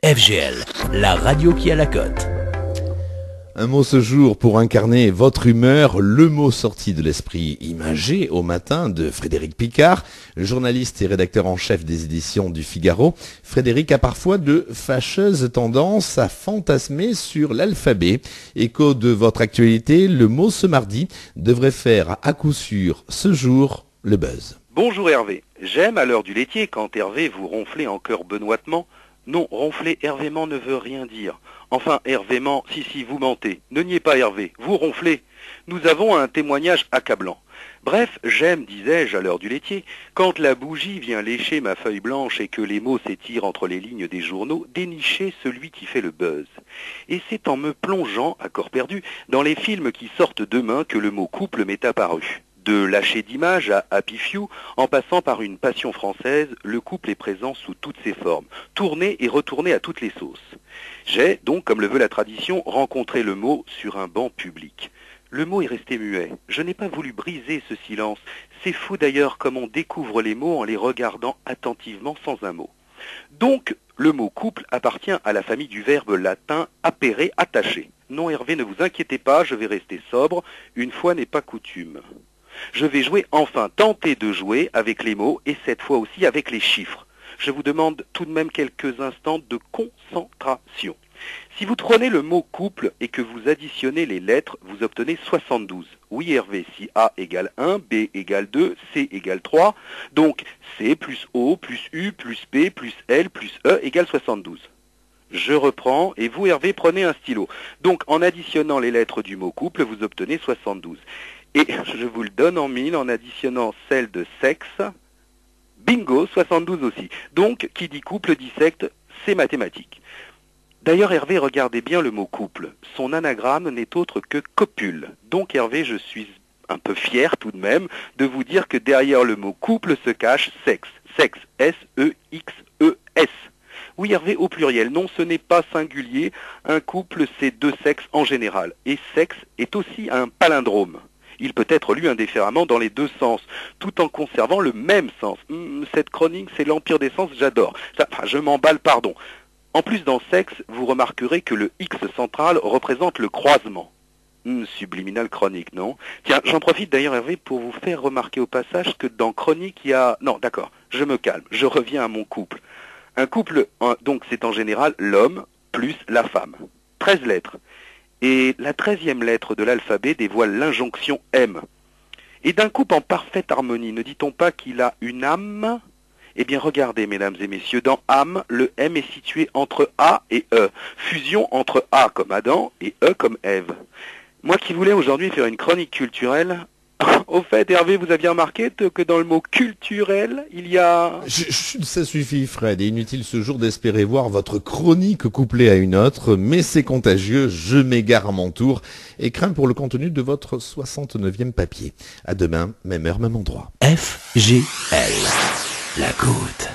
FGL, la radio qui a la cote. Un mot ce jour pour incarner votre humeur, le mot sorti de l'esprit imagé au matin de Frédéric Picard, journaliste et rédacteur en chef des éditions du Figaro. Frédéric a parfois de fâcheuses tendances à fantasmer sur l'alphabet. Écho de votre actualité, le mot ce mardi devrait faire à coup sûr ce jour le buzz. Bonjour Hervé, j'aime à l'heure du laitier quand Hervé vous ronflez en chœur benoîtement. Non, ronfler hervément ne veut rien dire. Enfin, hervément, si, vous mentez. Ne niez pas Hervé, vous ronflez. Nous avons un témoignage accablant. Bref, j'aime, disais-je à l'heure du laitier, quand la bougie vient lécher ma feuille blanche et que les mots s'étirent entre les lignes des journaux, dénicher celui qui fait le buzz. Et c'est en me plongeant, à corps perdu, dans les films qui sortent demain que le mot couple m'est apparu. De Lâcher d'image à Happy Few, en passant par Une passion française, le couple est présent sous toutes ses formes, tourné et retourné à toutes les sauces. J'ai, donc, comme le veut la tradition, rencontré le mot sur un banc public. Le mot est resté muet. Je n'ai pas voulu briser ce silence. C'est fou d'ailleurs comme on découvre les mots en les regardant attentivement sans un mot. Donc, le mot couple appartient à la famille du verbe latin appere, attacher. Non Hervé, ne vous inquiétez pas, je vais rester sobre, une fois n'est pas coutume. Je vais tenter de jouer avec les mots et cette fois aussi avec les chiffres. Je vous demande tout de même quelques instants de concentration. Si vous prenez le mot couple et que vous additionnez les lettres, vous obtenez 72. Oui Hervé, si A égale 1, B égale 2, C égale 3, donc C plus O plus U plus P plus L plus E égale 72. Je reprends et vous Hervé prenez un stylo. Donc en additionnant les lettres du mot couple, vous obtenez 72. Et je vous le donne en mille en additionnant celle de sexe. Bingo, 72 aussi. Donc, qui dit couple dit secte, c'est mathématique. D'ailleurs, Hervé, regardez bien le mot couple. Son anagramme n'est autre que copule. Donc, Hervé, je suis un peu fier tout de même de vous dire que derrière le mot couple se cache sexe. Sexe, S-E-X-E-S. Oui, Hervé, au pluriel. Non, ce n'est pas singulier. Un couple, c'est deux sexes en général. Et sexe est aussi un palindrome. Il peut être lu indifféremment dans les deux sens, tout en conservant le même sens. Cette chronique, c'est l'empire des sens, j'adore. Je m'emballe, pardon. En plus, dans sexe, vous remarquerez que le X central représente le croisement. Subliminal chronique, non? Tiens, j'en profite d'ailleurs, Hervé, pour vous faire remarquer au passage que dans chronique, il y a... Non, d'accord, je me calme, je reviens à mon couple. Un couple, donc, c'est en général l'homme plus la femme. 13 lettres. Et la 13e lettre de l'alphabet dévoile l'injonction M. Et d'un couple en parfaite harmonie, ne dit-on pas qu'il a une âme? Eh bien regardez mesdames et messieurs, dans âme, le M est situé entre A et E. Fusion entre A comme Adam et E comme Ève. Moi qui voulais aujourd'hui faire une chronique culturelle, au fait Hervé, vous aviez remarqué que dans le mot culturel, il y a... Ça suffit Fred, et inutile ce jour d'espérer voir votre chronique couplée à une autre, mais c'est contagieux, je m'égare à mon tour, et crains pour le contenu de votre 69e papier. À demain, même heure, même endroit. FGL, la cote.